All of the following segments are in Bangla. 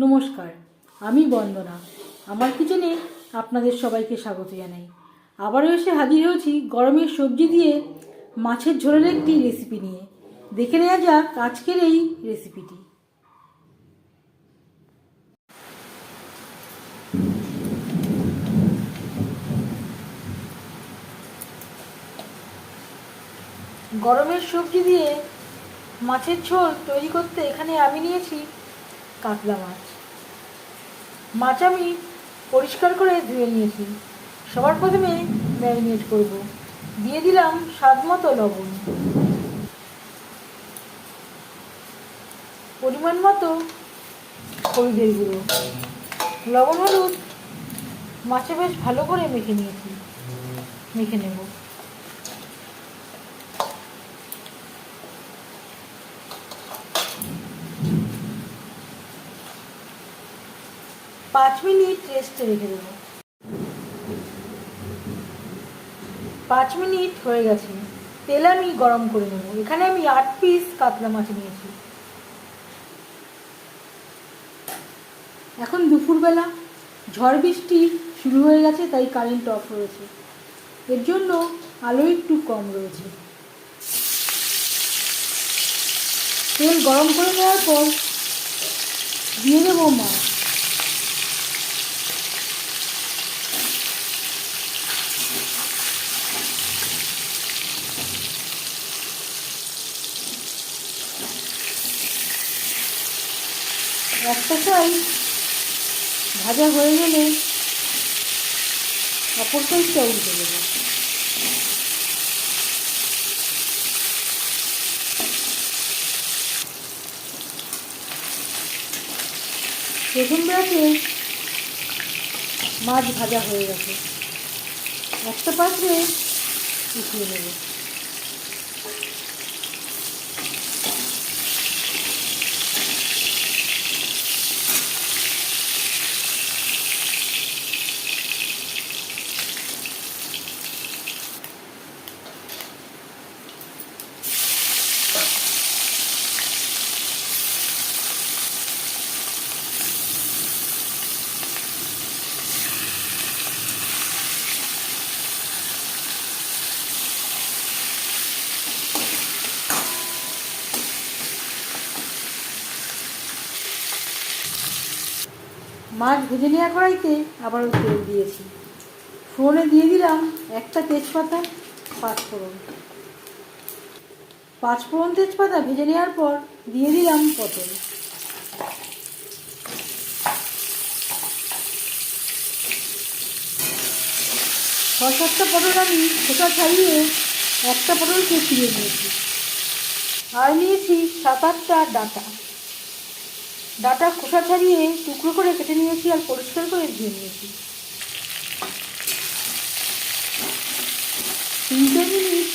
নমস্কার, আমি বন্দনা। আমার কিচেনে আপনাদের সবাইকে স্বাগত জানাই। আবারও এসে হাজির হয়েছি গরমের সবজি দিয়ে মাছের ঝোলের একটি রেসিপি নিয়ে। দেখে নেওয়া যাক আজকের এই রেসিপিটি। গরমের সবজি দিয়ে মাছের ঝোল তৈরি করতে এখানে আমি নিয়েছি কাতলা মাছ। মাছ আমি পরিষ্কার করে ধুয়ে নিয়েছি। সবার প্রথমে ম্যারিনেট করব। দিয়ে দিলাম স্বাদ মতো লবণ, পরিমাণ মতো হলুদের গুঁড়ো, লবণ হলুদ মাছে বেশ ভালো করে মেখে নেব। 5 মিনিট রেস্টে রেখে দেবো। 5 মিনিট হয়ে গেছে। তেল আমি গরম করে নেব। এখানে আমি 8 পিস কাতলা মাছ নিয়েছি। এখন দুপুরবেলা, ঝড় বৃষ্টি শুরু হয়ে গেছে, তাই কারেন্ট অফ রয়েছে। এর জন্য আলো একটু কম রয়েছে। তেল গরম করে নেওয়ার পর দিয়ে দেবো মাছ। একটা সাইড ভাজা হয়ে গেলে অপর সাইডটা উল্টে দেবো। প্রথম ব্যাচে মাছ ভাজা হয়ে গেছে। একটা পাত্রে উঠিয়ে নেব। মাছ ভেজে নেওয়া কড়াইতে আবারও তেল দিয়েছি। ফোড়নে দিয়ে দিলাম একটা তেজপাতা, পাঁচফোড়ন তেজপাতা ভেজে নেওয়ার পর দিয়ে দিলাম পটল। ছয় সাতটা পটল আমি খোসা ছাড়িয়ে একটা পটলকে ছিঁড়ে নিয়েছি। আর নিয়েছি 7-8টা ডাঁটা খোসা ছাড়িয়ে টুকরো করে কেটে নিয়েছি আর পরিষ্কার করে ধুয়ে নিয়েছি। 3-4 মিনিট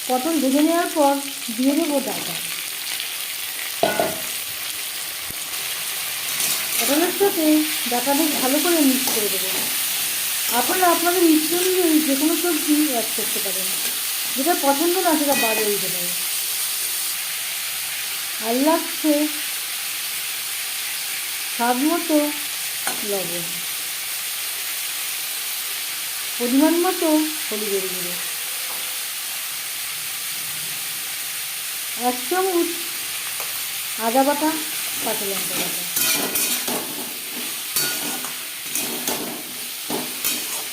পটল ভেজে নেওয়ার পর দিয়ে দেবো ডাঁটা। পটলের সাথে ডাঁটা বেশ ভালো করে মিক্স করে দেবো। আপনারা আপনাদের ইচ্ছে অনুযায়ী যে কোনো সবজি অ্যাড করতে পারেন, যেটা পছন্দ না সেটা বাদে দিতে পারেন। আর লাগছে স্বাদ মতো লবণ, পরিমাণ মতো হলুদের গুঁড়ো, 1 চামচ আদা বাটা, কাঁচা লঙ্কা বাটা।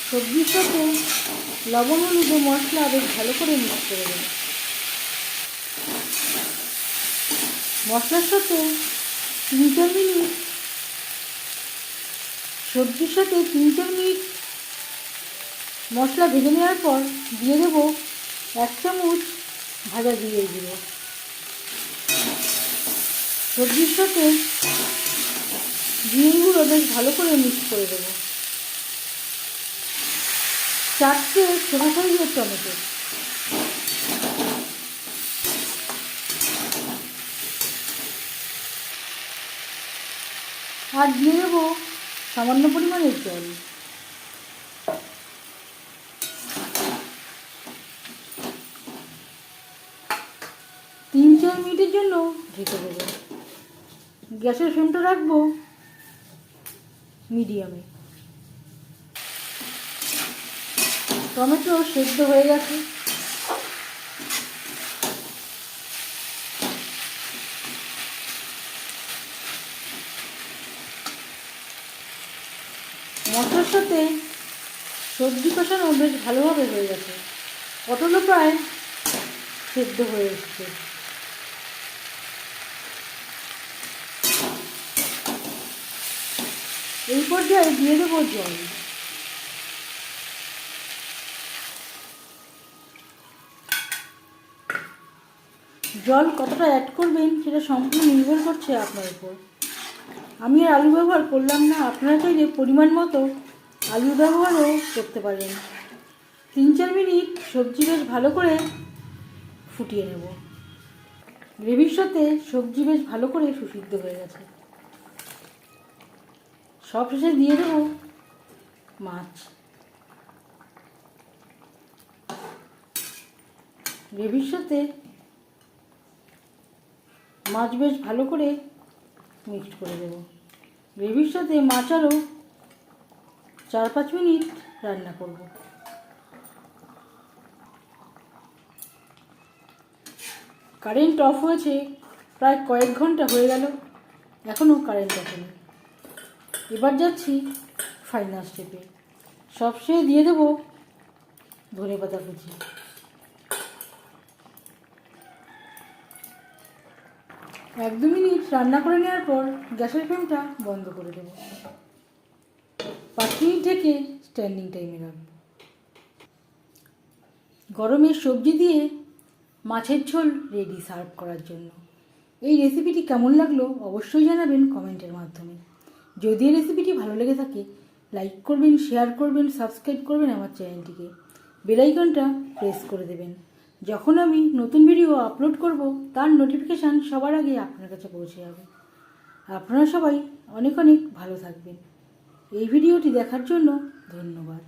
সবজির সাথে লবণ হলুদ ও মশলা বেশ ভালো করে মিক্স করে দেব। মশলার সাথে 3-4 মিনিট সবজির সাথে 3-4 মিনিট মশলা ভেজে নেওয়ার পর দিয়ে দেবো 1 চামচ ভাজা জিরের গুঁড়ো। সবজির সাথে জিরের গুঁড়ো বেশ ভালো করে মিক্স করে দেবো। 4টে ছোট সাইজের টমেটো, আর দিয়ে দেবো সামান্য পরিমাণের জল। 3-4 মিনিটের জন্য ঢেকে দেবো। গ্যাসের ফ্লেমটা রাখবো মিডিয়ামে। টমেটো সেদ্ধ হয়ে গেছে। মশলার সাথে সবজি কষানো বেশ ভালোভাবে হয়ে গেছে। পটলও প্রায় সেদ্ধ হয়ে এসছে। এই পর্যায়ে দিয়ে দেবো জল। জল কতটা অ্যাড করবেন সেটা সম্পূর্ণ নির্ভর করছে আপনার উপর। আমি আর আলু ব্যবহার করলাম না, আপনারা চাইলে পরিমাণ মতো আলু ব্যবহারও করতে পারেন। 3-4 মিনিট সবজি বেশ ভালো করে ফুটিয়ে নেব। গ্রেভির সাথে সবজি বেশ ভালো করে সুসিদ্ধ হয়ে গেছে। সব শেষে দিয়ে দেবো মাছ। গ্রেভির সাথে মাছ বেশ ভালো করে মিক্সড করে দেবো। গ্রেভির সাথে মাছ আরও 4-5 মিনিট রান্না করব। কারেন্ট অফ হয়েছে প্রায় কয়েক ঘন্টা হয়ে গেল, এখনও কারেন্ট আসেনি। এবার যাচ্ছি ফাইনাল স্টেপে। সবশেষে দিয়ে দেবো ধনেপাতা কুচি। 1-2 মিনিট রান্না করে নেওয়ার পর গ্যাসের ফ্লেমটা বন্ধ করে দেবো। 5 মিনিট ঢেকে স্ট্যান্ডিং টাইমে রাখবো। গরমের সবজি দিয়ে মাছের ঝোল রেডি সার্ভ করার জন্য। এই রেসিপিটি কেমন লাগলো অবশ্যই জানাবেন কমেন্টের মাধ্যমে। যদি এই রেসিপিটি ভালো লেগে থাকে লাইক করবেন, শেয়ার করবেন, সাবস্ক্রাইব করবেন আমার চ্যানেলটিকে। বেল আইকনটা প্রেস করে দেবেন। যখন আমি নতুন ভিডিও আপলোড করব তার নোটিফিকেশান সবার আগে আপনার কাছে পৌঁছে যাবে। আপনারা সবাই অনেক অনেক ভালো থাকবেন। এই ভিডিওটি দেখার জন্য ধন্যবাদ।